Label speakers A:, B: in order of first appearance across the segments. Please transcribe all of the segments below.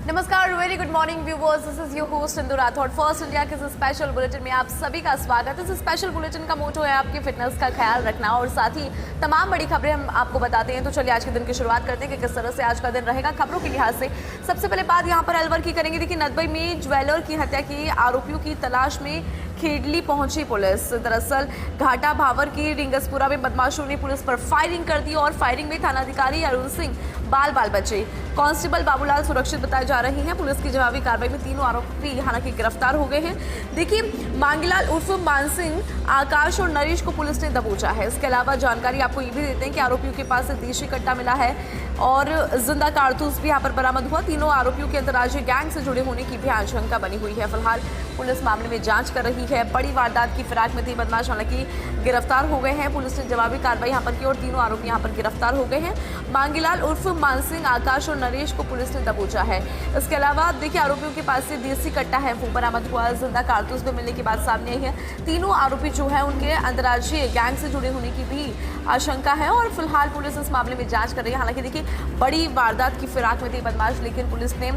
A: नमस्कार, very good morning viewers. This is your host Indu Rathore. First India के इस special bulletin में आप सभी का स्वागत है। इस स्पेशल बुलेटिन का मोटो है आपकी फिटनेस का ख्याल रखना और साथ ही तमाम बड़ी खबरें हम आपको बताते हैं। तो चलिए आज के दिन की शुरुआत करते हैं कि किस तरह से आज का दिन रहेगा खबरों के लिहाज से। सबसे पहले बात यहाँ पर अलवर की करेंगे। देखिए, नदबई में ज्वेलर की हत्या की आरोपियों की तलाश में खेडली पहुंची पुलिस। दरअसल घाटा भावर की रिंगसपुरा में बदमाशों ने पुलिस पर फायरिंग कर दी और फायरिंग में थानाधिकारी अरुण सिंह बाल बचे। कांस्टेबल बाबूलाल सुरक्षित बताए जा रहे हैं। पुलिस की जवाबी कार्रवाई में तीनों आरोपी हालांकि गिरफ्तार हो गए हैं। देखिए, मांगीलाल उर्फ मानसिंह, आकाश और नरेश को पुलिस ने दबोचा है। इसके अलावा जानकारी आपको ये भी देते हैं कि आरोपियों के पास से देशी कट्टा मिला है और जिंदा कारतूस भी यहाँ पर बरामद हुआ। तीनों आरोपियों के अंतर्राज्यीय गैंग से जुड़े होने की भी आशंका बनी हुई है। फिलहाल पुलिस मामले में जांच कर रही है। बड़ी वारदात की फिराक में थे बदमाश हालांकि गिरफ्तार हो गए हैं। पुलिस ने जवाबी कार्रवाई यहाँ पर की और तीनों आरोपी यहाँ पर गिरफ्तार हो गए हैं। मांगीलाल उर्फ मानसिंह, आकाश और नरेश को पुलिस ने दबोचा है। इसके अलावा देखिए, आरोपियों के पास से देसी कट्टा है वो बरामद हुआ। जिंदा कारतूस भी मिलने की बात सामने आई है। तीनों आरोपी जो है उनके अंतर्राज्यीय गैंग से जुड़े होने की भी आशंका है और फिलहाल पुलिस इस मामले में जांच कर रही है। हालांकि देखिए, बड़ी वारदात की फिराक में थे बदमाश, लेकिन पुलिस ने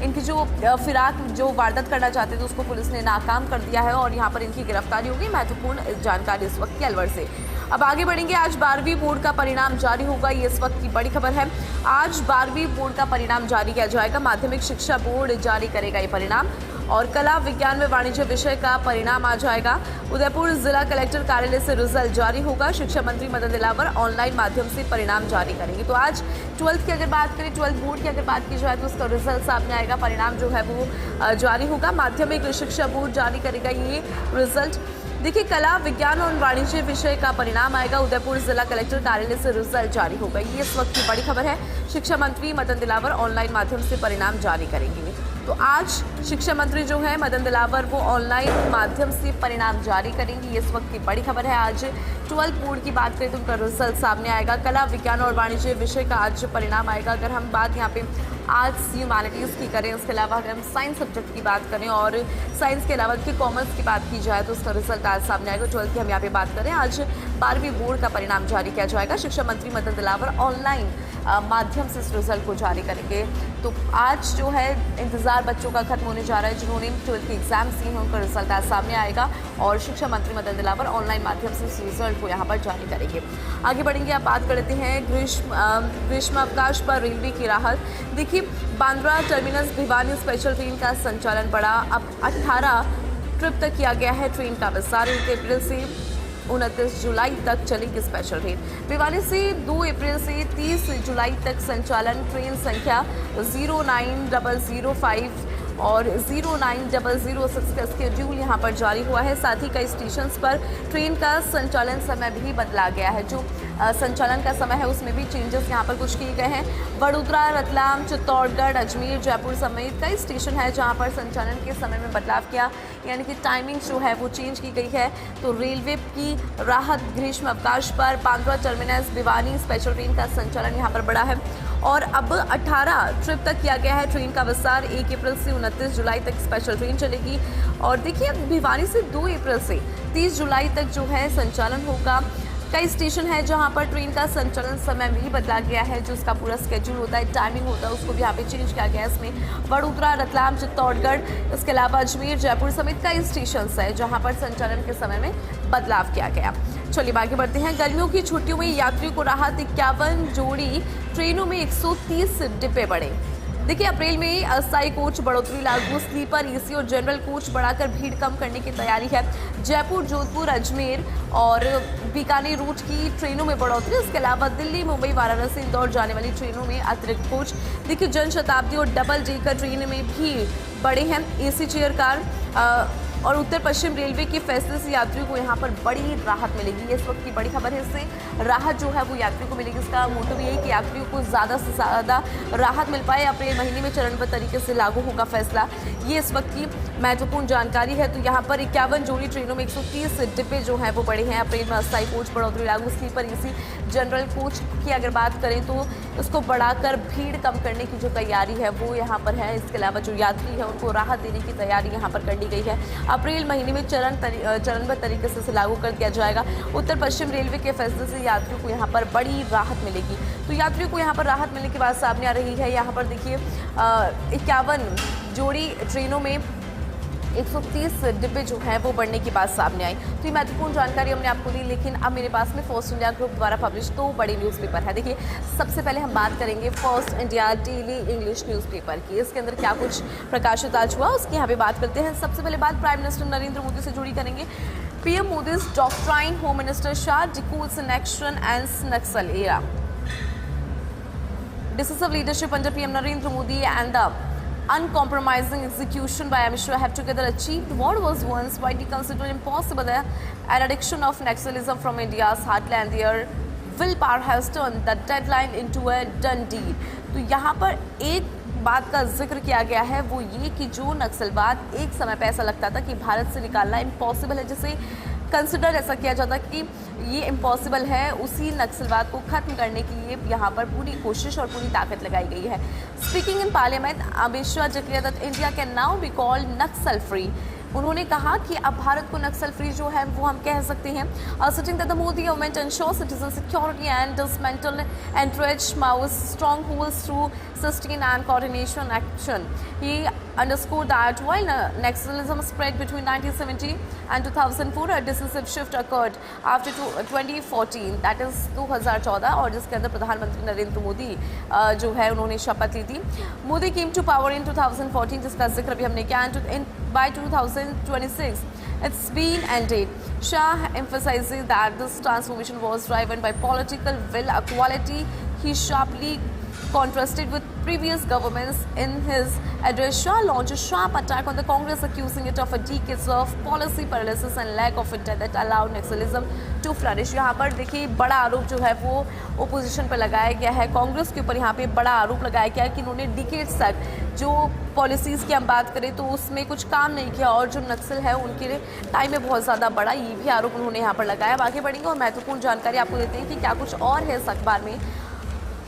A: इनकी जो फिराक जो वारदात करना चाहते थे उसको पुलिस ने नाकाम कर दिया है और यहाँ पर इनकी गिरफ्तारी होगी। महत्वपूर्ण जानकारी इस वक्त की अलवर से। अब आगे बढ़ेंगे। आज 12वीं बोर्ड का परिणाम जारी होगा, ये इस वक्त की बड़ी खबर है। आज 12वीं बोर्ड का परिणाम जारी किया जाएगा। माध्यमिक शिक्षा बोर्ड जारी करेगा ये परिणाम और कला विज्ञान में वाणिज्य विषय का परिणाम आ जाएगा। उदयपुर जिला कलेक्टर कार्यालय से रिजल्ट जारी होगा। शिक्षा मंत्री मदन दिलावर ऑनलाइन माध्यम से परिणाम जारी करेंगे। तो आज 12th की अगर बात करें, 12th बोर्ड की अगर बात की जाए तो उसका रिजल्ट सामने आएगा। परिणाम जो है वो जारी होगा। माध्यमिक शिक्षा बोर्ड जारी करेगा ये रिजल्ट। देखिए, कला विज्ञान और वाणिज्य विषय का परिणाम आएगा। उदयपुर जिला कलेक्टर कार्यालय से रिजल्ट जारी होगा, ये इस वक्त की बड़ी खबर है। शिक्षा मंत्री मदन दिलावर ऑनलाइन माध्यम से परिणाम जारी करेंगे। तो आज शिक्षा मंत्री जो है मदन दिलावर वो ऑनलाइन माध्यम से परिणाम जारी करेंगे, ये इस वक्त की बड़ी खबर है। आज 12th बोर्ड की बात करें तो उनका रिजल्ट सामने आएगा। कला विज्ञान और वाणिज्य विषय का आज परिणाम आएगा। अगर हम बात यहाँ पे आर्ट्स ह्यूमैनिटीज़ की करें, इसके अलावा अगर हम साइंस सब्जेक्ट की बात करें और साइंस के अलावा देखिए कॉमर्स की बात की जाए तो उसका रिजल्ट आज सामने आएगा। 12th की हम यहाँ पे बात करें, आज 12वीं बोर्ड का परिणाम जारी किया जाएगा। शिक्षा मंत्री मदन दिलावर ऑनलाइन माध्यम से इस रिजल्ट को जारी करेंगे। तो आज जो है इंतज़ार बच्चों का खत्म होने जा रहा है। जिन्होंने 12th के एग्जाम्स दिए हैं उनका रिजल्ट आज सामने आएगा और शिक्षा मंत्री मदन दिलावर ऑनलाइन माध्यम से इस रिजल्ट को यहाँ पर जारी करेंगे। आगे बढ़ेंगे, आप बात करते हैं ग्रीष्म अवकाश पर रेलवे की राहत। देखिए, Bandra terminus Bhiwani special train का संचालन बढ़ा। अब 18 ट्रिप तक किया गया है ट्रेन का विस्तार। 1 अप्रैल से 29 जुलाई तक चलेगी स्पेशल ट्रेन। भिवानी से 2 अप्रैल से 30 जुलाई तक संचालन। ट्रेन संख्या 09005 और 09006 का स्केड्यूल यहाँ पर जारी हुआ है। साथ ही कई स्टेशन पर ट्रेन का संचालन समय भी बदला गया है। जो संचालन का समय है उसमें भी चेंजेस यहाँ पर कुछ किए गए हैं। वडोदरा, रतलाम, चित्तौड़गढ़, अजमेर, जयपुर समेत कई स्टेशन है जहाँ पर संचालन के समय में बदलाव किया, यानी कि टाइमिंग जो है वो चेंज की गई है। तो रेलवे की राहत ग्रीष्म अवकाश पर Bandra terminus Bhiwani special train का संचालन यहाँ पर बढ़ा है और अब 18 ट्रिप तक किया गया है ट्रेन का विस्तार। 1 अप्रैल से 29 जुलाई तक स्पेशल ट्रेन चलेगी और देखिए, भिवानी से 2 अप्रैल से 30 जुलाई तक जो है संचालन होगा। कई स्टेशन है जहां पर ट्रेन का संचालन समय भी बदला गया है। जो उसका पूरा स्केड्यूल होता है, टाइमिंग होता है, उसको भी यहाँ पे चेंज किया गया है। इसमें वडोदरा, रतलाम, चित्तौड़गढ़, इसके अलावा अजमेर, जयपुर समेत कई स्टेशन है जहाँ पर संचालन के समय में बदलाव किया गया। चलिए आगे बढ़ते हैं। गर्मियों की छुट्टियों में यात्रियों को राहत। 51 जोड़ी ट्रेनों में 130 डिब्बे बढ़े। देखिए, अप्रैल में अस्थायी कोच बढ़ोतरी लागू। स्लीपर, एसी और जनरल कोच बढ़ाकर भीड़ कम करने की तैयारी है। जयपुर, जोधपुर, अजमेर और बीकानेर रूट की ट्रेनों में बढ़ोतरी। इसके अलावा दिल्ली, मुंबई, वाराणसी, इंदौर जाने वाली ट्रेनों में अतिरिक्त कोच। देखिए, जनशताब्दी और डबल डेकर ट्रेन में भी बढ़े हैं एसी चेयर कार और उत्तर पश्चिम रेलवे के फैसले से यात्रियों को यहाँ पर बड़ी राहत मिलेगी। ये इस वक्त की बड़ी खबर है। इससे राहत जो है वो यात्रियों को मिलेगी। इसका मोटिव यही है कि यात्रियों को ज़्यादा से ज़्यादा राहत मिल पाए। अप्रैल महीने में चरणबद्ध तरीके से लागू होगा फैसला, ये इस वक्त की महत्वपूर्ण जानकारी है। तो यहाँ पर 51 जोड़ी ट्रेनों में 130 डिब्बे जो हैं वो बढ़े हैं। अप्रैल में अस्थायी कोच बढ़ोतरी लागू, स्लीपर एसी जनरल कोच की अगर बात करें तो उसको बढ़ाकर भीड़ कम करने की जो तैयारी है वो यहाँ पर है। इसके अलावा जो यात्री है उनको राहत देने की तैयारी यहाँ पर कर ली गई है। अप्रैल महीने में चरणबद्ध तरीके से इसे लागू कर दिया जाएगा। उत्तर पश्चिम रेलवे के फैसले से यात्रियों को यहाँ पर बड़ी राहत मिलेगी। तो यात्रियों को यहाँ पर राहत मिलने की बात सामने आ रही है। यहाँ पर देखिए 51 जोड़ी ट्रेनों में 130 डिब्बे जो हैं वो बढ़ने की बात सामने आई। तो ये महत्वपूर्ण जानकारी हमने आपको दी। लेकिन अब मेरे पास में फर्स्ट इंडिया ग्रुप द्वारा पब्लिश 2 बड़ी न्यूज़पेपर है। देखिए, सबसे पहले हम बात करेंगे first India daily English newspaper की। इसके अंदर क्या कुछ प्रकाशित आज हुआ उसकी यहाँ पे बात करते हैं। सबसे पहले बात प्राइम मिनिस्टर नरेंद्र मोदी से जुड़ी करेंगे। PM Modi's doctrine, home minister Shah decoded in action ends Naxal era. Decisive leadership under PM Narendra Modi and the uncompromising execution by Amit Shah have together achieved what was once widely considered impossible, the eradication of Naxalism from India's heartland. Their willpower has turned the deadline into a done deal. तो यहाँ पर एक बात का जिक्र किया गया है, वो ये कि जो नक्सलवाद एक समय पे ऐसा लगता था कि भारत से निकालना इम्पॉसिबल है, जिसे कंसिडर ऐसा किया जाता कि ये इम्पॉसिबल है, उसी नक्सलवाद को खत्म करने के लिए यहाँ पर पूरी कोशिश और पूरी ताकत लगाई गई है। Speaking in parliament, Amit Shah declared that India can now be called Naxal free. उन्होंने कहा कि अब भारत को नक्सल फ्री जो है वो हम कह सकते हैं। Asserting that the Modi government ensures citizen security and dismantle entrenched Maoist strongholds through sustained and coordination action. He underscored that while Naxalism spread between 1970 and 2004, a decisive shift occurred after 2014, that is 2014, और जिसके अंदर प्रधानमंत्री नरेंद्र मोदी जो है उन्होंने शपथ ली थी। Modi came to power in 2014, जिसका जिक्र भी हमने किया। By 2026, it's been ended. Shah emphasizes that this transformation was driven by political will, a quality he sharply contrasted with previous governments. In his address, Shah launched a sharp attack on the Congress, accusing it of a decades of policy paralysis and lack of intent that allowed Naxalism to flourish. यहाँ पर देखिए बड़ा आरोप जो है वो opposition पर लगाया गया है, कांग्रेस के ऊपर यहाँ पे बड़ा आरोप लगाया गया है कि इन्होंने डिकेड्स तक जो पॉलिसीज़ की हम बात करें तो उसमें कुछ काम नहीं किया, और जो नक्सल है उनके टाइम में बहुत ज़्यादा बड़ा, ये भी आरोप उन्होंने यहाँ पर लगाया। आगे बढ़ेंगे और महत्वपूर्ण जानकारी आपको देते हैं कि क्या कुछ और है इस अखबार में।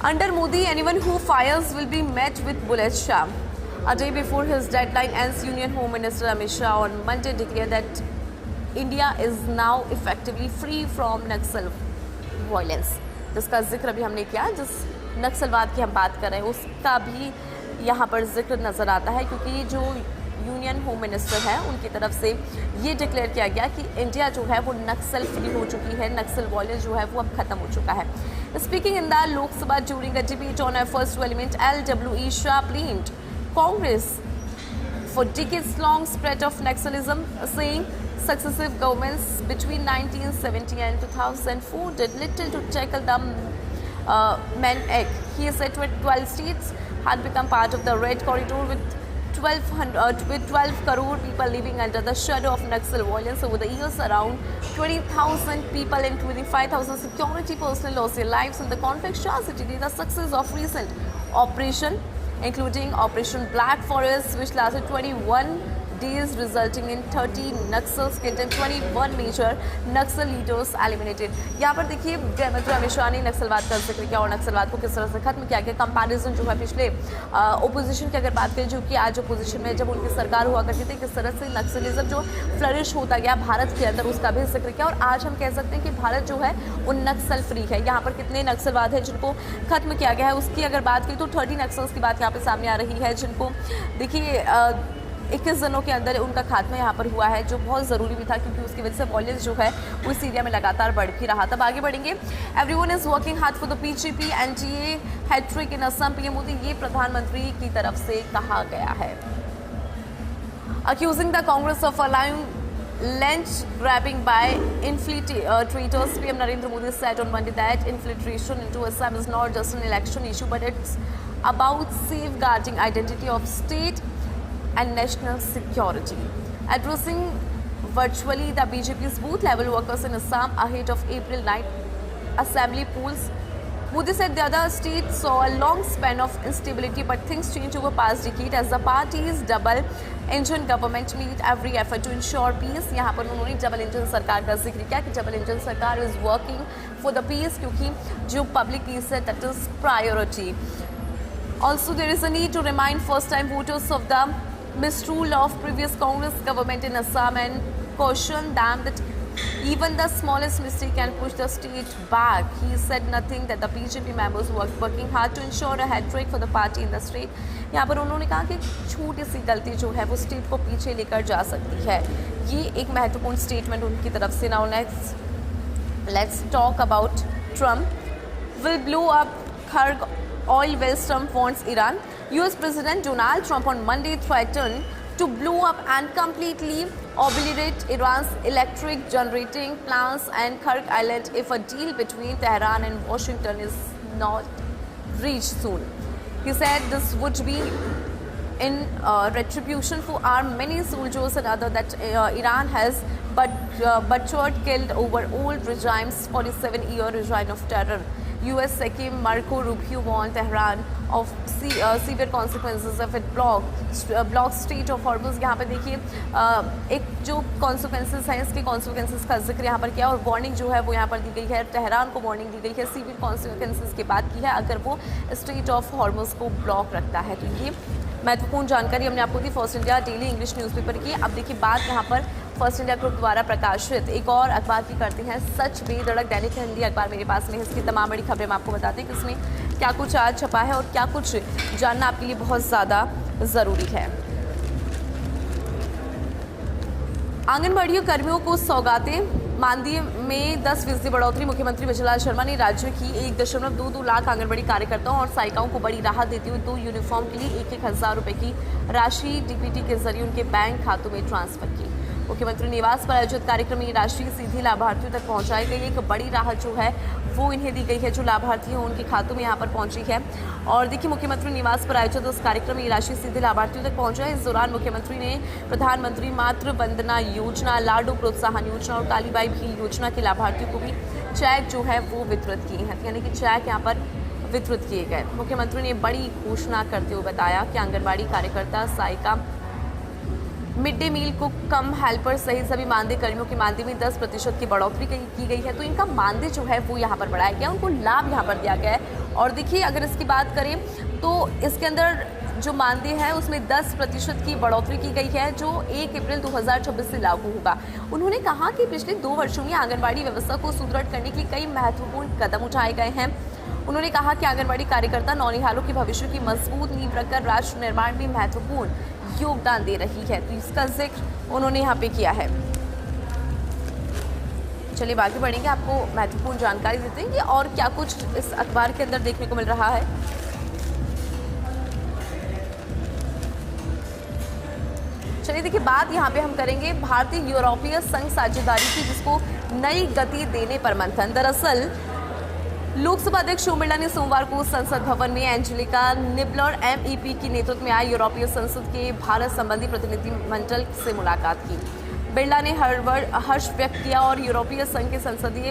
A: Under Modi, anyone who fires will be met with bullets. Shah, a day before his deadline ends, Union Home Minister Amit Shah on Monday declared that India is now effectively free from Naxal violence. जिसका जिक्र अभी हमने किया, जिस नक्सलवाद की हम बात कर रहे हैं उसका भी यहाँ पर जिक्र नज़र आता है, क्योंकि जो यूनियन होम मिनिस्टर है उनकी तरफ से ये डिक्लेयर किया गया कि इंडिया जो है वो नक्सल फ्री हो चुकी है, नक्सल वायलेंस जो है वो अब खत्म हो चुका है। Speaking in the Lok Sabha during a debate on efforts to eliminate LWE, Shah blamed Congress for decades-long spread of Naxalism, saying successive governments between 1970 and 2004 did little to tackle the menace. He said 12 states had become part of the Red Corridor with 12 crore people living under the shadow of Naxal violence. Over the years, around 20,000 people and 25,000 security personnel lost their lives in the conflict. Shah cited the success of recent operation, including Operation Black Forest, which lasted 21 days, resulting in 30 Naxals killed and 21 major Naxal leaders eliminated. यहाँ पर देखिए गृह मंत्री अमित शाह ने नक्सलवाद का जिक्र किया और नक्सलवाद को किस तरह से खत्म किया गया। कंपैरिजन जो है पिछले ओपोजिशन की अगर बात करें, जो कि आज ओपोजिशन में जब उनकी सरकार हुआ करती थी, किस तरह से नक्सलिज्म जो फ्लरिश होता गया भारत के अंदर, उसका भी जिक्र किया। और आज हम कह सकते हैं कि भारत जो है वो नक्सल फ्री है। यहाँ पर कितने नक्सलवाद है जिनको खत्म किया गया है, उसकी अगर बात करें तो 30 नक्सल्स की बात यहाँ पर सामने आ रही है, जिनको देखिए 21 दिनों के अंदर उनका खात्मा यहाँ पर हुआ है, जो बहुत ज़रूरी भी था, क्योंकि उसकी वजह से वॉयलेंस जो है उस एरिया में लगातार बढ़ भी रहा। तब आगे बढ़ेंगे। Everyone is working hard for the BJP NDA hat-trick in Assam, PM Modi, ये प्रधानमंत्री की तरफ से कहा गया है। Accusing the Congress of allowing land grabbing by infiltrators, PM Narendra Modi said on Monday that infiltration into Assam is not just an election issue, but it's about safeguarding identity of state and national security. Addressing virtually the BJP's booth level workers in Assam ahead of April 9 assembly polls, Modi said the other states saw a long span of instability, but things changed over past decade as the party's double-engine government made every effort to ensure peace. यहाँ पर उन्होंने double engine सरकार का जिक्र किया कि double engine सरकार is working for the peace क्योंकि जो public peace है that is priority. Also, there is a need to remind first-time voters of the misrule of previous Congress government in Assam and caution them that even the smallest mistake can push the state back. He said nothing that the BJP members were working hard to ensure a hat-trick for the party in the state. यहाँ पर उन्होंने कहा कि छोटी सी गलती जो है वो स्टेट को पीछे लेकर जा सकती है. ये एक महत्वपूर्ण स्टेटमेंट उनकी तरफ से. Now let's talk about Trump. Will blow up Kharg oil wells Trump wants Iran. US President Donald Trump on Monday threatened to blow up and completely obliterate Iran's electric generating plants and Kharg Island if a deal between Tehran and Washington is not reached soon. He said this would be in retribution for our many soldiers and other that Iran has butchered, killed over old regime's 47-year regime of terror. US Secretary Marco Rubio warned Tehran of severe consequences if it blocks Strait of Hormuz. यहाँ पे देखिए एक जो consequences हैं इसके consequences का जिक्र यहाँ पर किया और वार्निंग जो है वो यहाँ पर दी गई है. तेहरान को वार्निंग दी गई है सीवियर consequences की बात की है अगर वो Strait of Hormuz को ब्लॉक रखता है. तो ये महत्वपूर्ण जानकारी हमने आपको the first India daily English newspaper की. अब देखिए बात यहाँ पर फर्स्ट इंडिया ग्रुप द्वारा प्रकाशित एक और अखबार की करते हैं. सच बेधड़क दैनिक हिंदी अखबार मेरे पास में है. इसकी तमाम बड़ी खबरें हम आपको बताते हैं कि इसमें क्या कुछ आज छपा है और क्या कुछ जानना आपके लिए बहुत ज़्यादा ज़रूरी है. आंगनबाड़ी कर्मियों को सौगातें. मानदेय में 10% बढ़ोतरी. मुख्यमंत्री विजयलाल शर्मा ने राज्य की 1.22 लाख आंगनबाड़ी कार्यकर्ताओं और सहायिकाओं को बड़ी राहत देते हुए 2 यूनिफॉर्म के लिए 1,000 रुपये की राशि डीबीटी के जरिए उनके बैंक खातों में ट्रांसफर की. मुख्यमंत्री निवास पर आयोजित कार्यक्रम में राशि सीधी लाभार्थियों तक पहुंचाई गई. एक बड़ी राहत जो है वो इन्हें दी गई है जो लाभार्थी हैं उनके खातों में यहाँ पर पहुंची है. और देखिए मुख्यमंत्री निवास पर आयोजित उस कार्यक्रम में राशि सीधे लाभार्थियों तक पहुंचा है. इस दौरान मुख्यमंत्री ने प्रधानमंत्री मातृ वंदना योजना, लाडो प्रोत्साहन योजना और कालीबाई भील योजना के लाभार्थियों को भी चेक जो है वो वितरित किए हैं. यानी कि चेक यहाँ पर वितरित किए गए. मुख्यमंत्री ने बड़ी घोषणा करते हुए बताया कि आंगनबाड़ी कार्यकर्ता, सहायिका, मिड डे मील को कम हेल्पर सहित सभी मानदेय कर्मियों के मानदेय में 10% की बढ़ोतरी की गई है. तो इनका मानदेय जो है वो यहाँ पर बढ़ाया गया, उनको लाभ यहाँ पर दिया गया है. और देखिए अगर इसकी बात करें तो इसके अंदर जो मानदेय है उसमें 10% की बढ़ोतरी की गई है जो 1 अप्रैल 2026 से लागू होगा. उन्होंने कहा कि पिछले 2 वर्षों में आंगनबाड़ी व्यवस्था को सुदृढ़ करने के लिए कई महत्वपूर्ण कदम उठाए गए हैं. उन्होंने कहा कि आंगनबाड़ी कार्यकर्ता नौनिहालों के भविष्य की मजबूत नींव रखकर राष्ट्र निर्माण में महत्वपूर्ण योगदान दे रही है. तो इसका जिक्र उन्होंने यहाँ पे किया है. चलिए आगे बढ़ेंगे, आपको महत्वपूर्ण जानकारी देते हैं कि और क्या कुछ इस अखबार के अंदर देखने को मिल रहा है. चलिए देखिए बात यहाँ पे हम करेंगे भारतीय यूरोपीय संघ साझेदारी की जिसको नई गति देने पर मंथन. दरअसल लोकसभा अध्यक्ष ओम बिरला ने सोमवार को संसद भवन में एंजेलिका निबलर MEP की नेतृत्व में आए यूरोपीय संसद के भारत संबंधी प्रतिनिधिमंडल से मुलाकात की. बिरला ने हर्ष व्यक्त किया और यूरोपीय संघ के संसदीय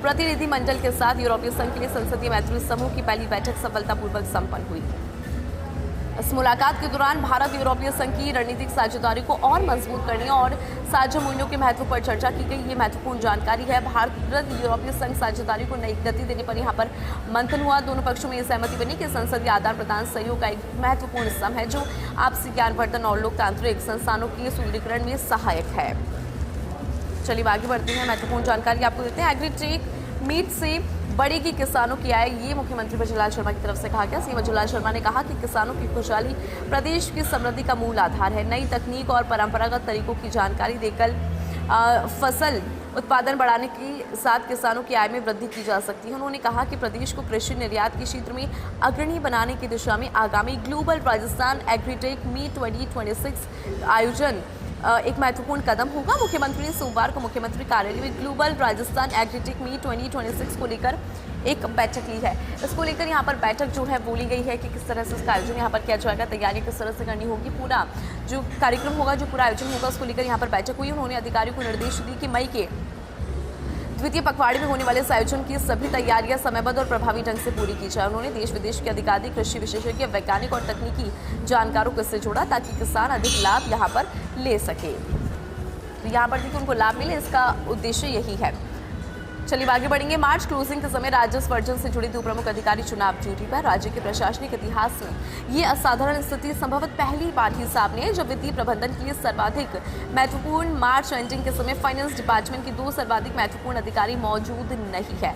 A: प्रतिनिधिमंडल के साथ यूरोपीय संघ के लिए संसदीय मैत्री समूह की पहली बैठक सफलतापूर्वक संपन्न हुई. इस मुलाकात के दौरान भारत यूरोपीय संघ की रणनीतिक साझेदारी को और मजबूत करने और साझा मूल्यों के महत्व पर चर्चा की गई. ये महत्वपूर्ण जानकारी है. भारत यूरोपीय संघ साझेदारी को नई गति देने पर यहाँ पर मंथन हुआ. दोनों पक्षों में सहमति बनी कि संसदीय आदान प्रदान सहयोग का एक महत्वपूर्ण स्तंभ है जो आपसी ज्ञानवर्धन और लोकतांत्रिक संस्थानों के सुदृढ़ीकरण में सहायक है. चलिए आगे बढ़ते हैं, महत्वपूर्ण जानकारी आपको देते हैं. एग्रीटेक मीट से बढ़ेगी किसानों की आय, ये मुख्यमंत्री विजयलाल शर्मा की तरफ से कहा गया. सीएम विजयलाल शर्मा ने कहा कि किसानों की खुशहाली प्रदेश की समृद्धि का मूल आधार है. नई तकनीक और परंपरागत तरीकों की जानकारी देकर फसल उत्पादन बढ़ाने के साथ किसानों की आय में वृद्धि की जा सकती है. उन्होंने कहा कि प्रदेश को कृषि निर्यात के क्षेत्र में अग्रणी बनाने की दिशा में आगामी ग्लोबल राजस्थान एग्रीटेक मीट 2026 आयोजन एक महत्वपूर्ण कदम होगा. मुख्यमंत्री ने सोमवार को मुख्यमंत्री कार्यालय में ग्लोबल राजस्थान एग्रीटेक मीट 2026 को लेकर एक बैठक ली है. इसको लेकर यहाँ पर बैठक जो है बोली गई है कि किस तरह से इसका आयोजन यहाँ पर किया जाएगा, तैयारी किस तरह से करनी होगी. पूरा जो कार्यक्रम होगा, जो पूरा आयोजन होगा उसको लेकर यहाँ पर बैठक हुई. उन्होंने अधिकारियों को निर्देश दिए कि मई के द्वितीय पखवाड़े में होने वाले इस आयोजन की सभी तैयारियां समयबद्ध और प्रभावी ढंग से पूरी की जाए। उन्होंने देश विदेश के अधिकारी, कृषि विशेषज्ञ, वैज्ञानिक और तकनीकी जानकारों को इससे जोड़ा ताकि किसान अधिक लाभ यहाँ पर ले सके। तो यहाँ पर देखिए उनको लाभ मिले, इसका उद्देश्य यही है। चलिए आगे बढ़ेंगे। मार्च क्लोजिंग के समय राजस्व अर्जन से जुड़े 2 प्रमुख अधिकारी चुनाव ड्यूटी पर। राज्य के प्रशासनिक इतिहास में ये असाधारण स्थिति संभवतः पहली बार ही सामने है जब वित्तीय प्रबंधन के लिए सर्वाधिक महत्वपूर्ण मार्च एंडिंग के समय फाइनेंस डिपार्टमेंट के 2 सर्वाधिक महत्वपूर्ण अधिकारी मौजूद नहीं है।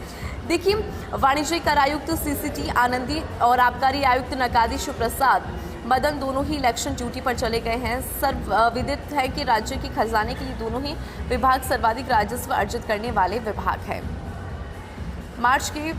A: देखिए, वाणिज्यिक कर आयुक्त CCT आनंदी और आबकारी आयुक्त नकादी शिवप्रसाद मदन दोनों ही इलेक्शन ड्यूटी पर चले गए हैं। सर्वविदित है कि राज्य की खजाने के लिए दोनों ही विभाग सर्वाधिक राजस्व अर्जित करने वाले विभाग हैं। मार्च के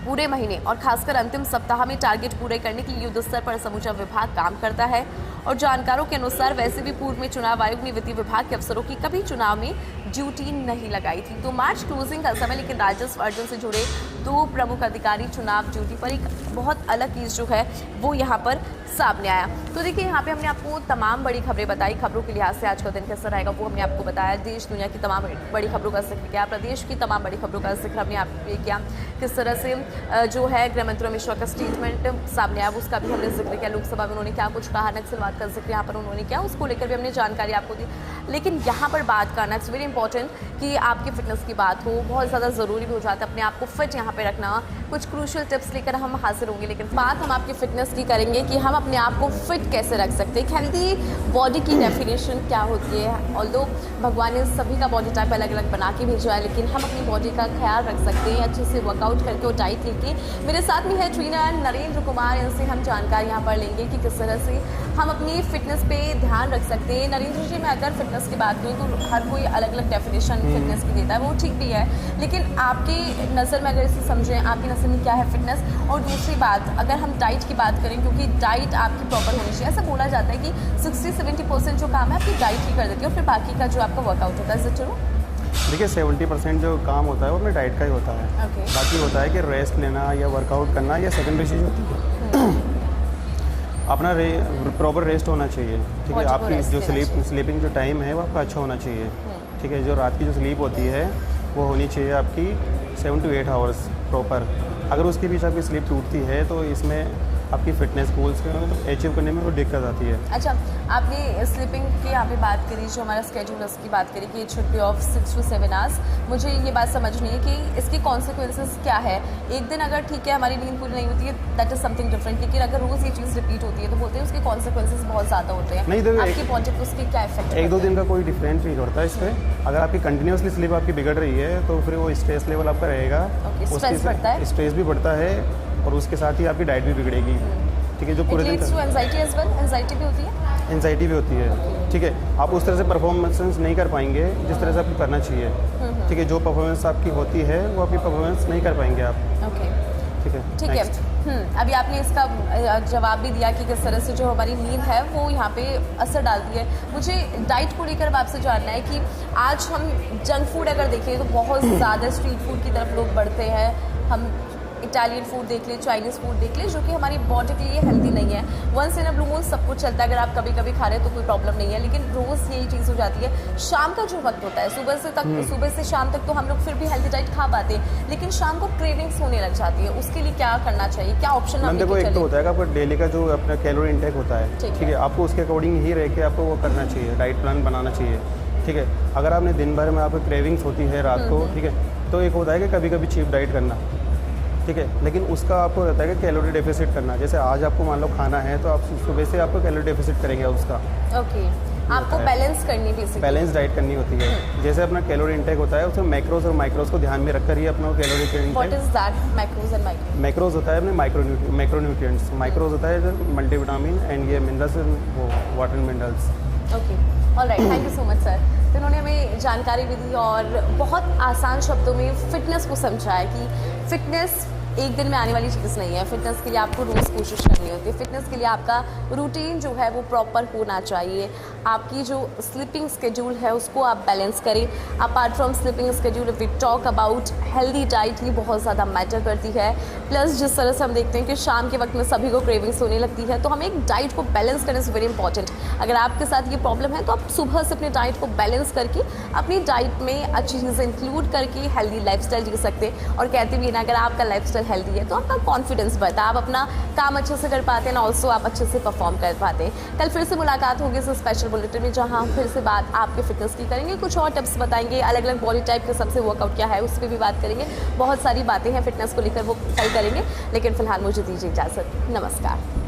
A: पूरे महीने और खासकर अंतिम सप्ताह में टारगेट पूरे करने के लिए युद्ध स्तर पर समूचा विभाग काम करता है और जानकारों के अनुसार वैसे भी पूर्व में चुनाव आयोग ने वित्तीय विभाग के अफसरों की कभी चुनाव में ड्यूटी नहीं लगाई थी। तो मार्च क्लोजिंग का समय, लेकिन राजस्व अर्जन से जुड़े 2 प्रमुख अधिकारी चुनाव ड्यूटी पर एक बहुत अलग चीज़ जो है वो यहाँ पर सामने आया। तो देखिए, यहाँ पे हमने आपको तमाम बड़ी खबरें बताई। खबरों के लिहाज से आज का दिन कैसा रहेगा वो हमने आपको बताया। देश दुनिया की तमाम बड़ी खबरों का जिक्र किया, प्रदेश की तमाम बड़ी खबरों का जिक्र हमने आपको किया। किस तरह से जो है गृह मंत्री अमित शाह का स्टेटमेंट सामने आया उसका भी हमने जिक्र किया। लोकसभा में उन्होंने क्या कुछ कहा, नक्सलवाद का जिक्र यहाँ पर उन्होंने किया, उसको लेकर भी हमने जानकारी आपको दी। लेकिन यहाँ पर बात करना इट्स वेरी इंपॉर्टेंट कि आपकी फिटनेस की बात हो, बहुत ज़्यादा ज़रूरी भी हो जाता है अपने आप को फिट यहाँ पे रखना। कुछ क्रूशियल टिप्स लेकर हम हाजिर होंगे, लेकिन बात हम आपकी फिटनेस की करेंगे कि हम अपने आप को फिट कैसे रख सकते हैं। हेल्दी बॉडी की डेफिनेशन क्या होती है। ऑल्दो भगवान ने सभी का बॉडी टाइप अलग अलग बना के भेजा है, लेकिन हम अपनी बॉडी का ख्याल रख सकते हैं अच्छे से वर्कआउट करके और डाइट लेके। मेरे साथ में है ट्रेनर नरेंद्र कुमार, इनसे हम जानकारी यहाँ पर लेंगे कि किस तरह से हम अपनी फिटनेस पे ध्यान रख सकते हैं। नरेंद्र जी, मैं अगर फिटनेस की बात करूँ तो हर कोई अलग अलग डेफिनेशन फिटनेस की देता है, वो ठीक भी है, लेकिन आपकी नज़र में अगर इसे समझें, आपकी नज़र में क्या है फिटनेस। और दूसरी बात, अगर हम डाइट की बात करें, क्योंकि डाइट आपकी प्रॉपर होनी चाहिए। ऐसा बोला जाता है कि 60-70% जो काम है आपकी डाइट ही कर देती है और फिर बाकी का जो आपका वर्कआउट होता है। चलो
B: देखिए, 70% जो काम होता है वो अपने डाइट का ही होता है। बाकी होता है कि रेस्ट लेना या वर्कआउट करना या सेकेंडरी चीज़ होती है। अपना प्रॉपर रेस्ट होना चाहिए, ठीक है। आपकी जो स्लीपिंग जो टाइम है वो आपका अच्छा होना चाहिए, ठीक है। जो रात की जो स्लीप होती है वो होनी चाहिए आपकी 7 to 8 आवर्स प्रॉपर। अगर उसके बीच आपकी स्लीप टूटती है तो इसमें आपकी फिटनेस गोल्स अचीव करने में वो दिक्कत आती है।
A: अच्छा, आपने स्लीपिंग की यहाँ पे बात करी, जो हमारा स्केड्यूल है उसकी बात करी कि it should be of 6 to 7 hours. मुझे ये बात समझनी है कि इसके कॉन्सिक्वेंसेस क्या है। एक दिन अगर ठीक है हमारी नींद पूरी नहीं होती है, दैट इज समथिंग डिफरेंट, लेकिन अगर रोज़ ये चीज़ रिपीट होती है तो बोलते हैं उसके कॉन्सिक्वेंसेस बहुत ज़्यादा होते हैं।
B: नहीं,
A: आपकी बॉडी पर उसके क्या इफेक्ट?
B: 1-2 दिन का कोई डिफरेंस नहीं करता इस पर। अगर आपकी कंटिन्यूसली स्लीप आपकी बिगड़ रही है तो फिर वो स्ट्रेस लेवल आपका रहेगा,
A: स्ट्रेस बढ़ता है,
B: स्ट्रेस भी बढ़ता है और उसके साथ ही आपकी डाइट भी बिगड़ेगी, ठीक है। जो पूरे दिन
A: एंजाइटी भी होती है,
B: एंजाइटी भी होती है, ठीक है। आप उस तरह से परफॉर्मेंस नहीं कर पाएंगे जिस तरह से आपको करना चाहिए, ठीक है। जो परफॉर्मेंस आपकी होती है वो आपकी परफॉर्मेंस नहीं कर पाएंगे आप, ठीक है।
A: ठीक है। अभी आपने इसका जवाब भी दिया कि किस तरह से जो हमारी नींद है वो यहाँ पे असर डालती है। मुझे डाइट को लेकर आपसे जानना है कि आज हम जंक फूड अगर देखें तो बहुत ज़्यादा स्ट्रीट फूड की तरफ लोग बढ़ते हैं। हम इटालियन फूड देख लें, चाइनीज़ फूड देख लें, जो कि हमारी बॉडी के लिए हेल्दी नहीं है। Once in a blue moon सब कुछ चलता है, अगर आप कभी कभी खा रहे हैं तो कोई प्रॉब्लम नहीं है, लेकिन रोज़ यही चीज़ हो जाती है। शाम का जो वक्त होता है, सुबह से शाम तक तो हम लोग फिर भी हेल्दी डाइट खा पाते हैं, लेकिन शाम को क्रेविंग्स होने लग जाती है। उसके लिए क्या करना चाहिए, क्या ऑप्शन हम
B: देखो? एक तो होता है कि आपका डेली का जो अपना कैलोरी इंटेक होता है, ठीक है, आपको उसके अकॉर्डिंग ही रह के आपको वो करना चाहिए, डाइट प्लान बनाना चाहिए, ठीक है। अगर आपने दिन भर में आपको क्रेविंग्स होती है रात को, ठीक है, तो एक होता है कि कभी कभी चीप डाइट करना, ठीक है, लेकिन उसका आपको रहता है कि कैलोरी डेफिसिट करना। जैसे आज आपको मान लो खाना है तो आप सुबह से आपको कैलोरी डेफिसिट करेंगे उसका,
A: आपको बैलेंस करनी,
B: बैलेंस डाइट करनी होती है। जैसे अपना कैलोरी इंटेक होता है उसमें मैक्रोज और माइक्रोज को ध्यान में रखकर ही अपना कैलोरी के मैक्रोज होता है अपने माइक्रोन्यूट्रिएंट्स, माइक्रोज होता है मल्टीविटामिन एंड ये मिनरल्स, वो water minerals.
A: Alright, thank you so much sir. तो उन्होंने हमें जानकारी भी दी और बहुत आसान शब्दों में फिटनेस को समझाया कि फिटनेस एक दिन में आने वाली चीज़ नहीं है। फिटनेस के लिए आपको रोज़ कोशिश करनी होती है। फिटनेस के लिए आपका रूटीन जो है वो प्रॉपर होना चाहिए। आपकी जो स्लीपिंग स्केड्यूल है उसको आप बैलेंस करें। Apart from sleeping schedule we talk about healthy diet, ये बहुत ज़्यादा मैटर करती है। प्लस जिस तरह से हम देखते हैं कि शाम के वक्त में सभी को क्रेविंग्स होने लगती है, तो हमें एक डाइट को बैलेंस करना इज़ वेरी इंपॉर्टेंट। अगर आपके साथ ये प्रॉब्लम है तो आप सुबह से अपनी डाइट को बैलेंस करके अपनी डाइट में अच्छी चीज़ें इंक्लूड करके हेल्दी लाइफस्टाइल जी सकते हैं। और कहते भी ना, अगर आपका लाइफस्टाइल हेल्दी है तो आपका कॉन्फिडेंस बढ़ता है, आप अपना काम अच्छे से कर पाते हैं, ऑल्सो आप अच्छे से परफॉर्म कर पाते हैं। कल फिर से मुलाकात होगी इस स्पेशल बुलेटिन में, जहां हम फिर से बात आपके फिटनेस की करेंगे, कुछ और टिप्स बताएंगे, अलग अलग बॉडी टाइप के सबसे वर्कआउट क्या है उस पर भी बात करेंगे। बहुत सारी बातें हैं फिटनेस को लेकर, वो कल करेंगे। लेकिन फिलहाल मुझे दीजिए इजाज़त, नमस्कार।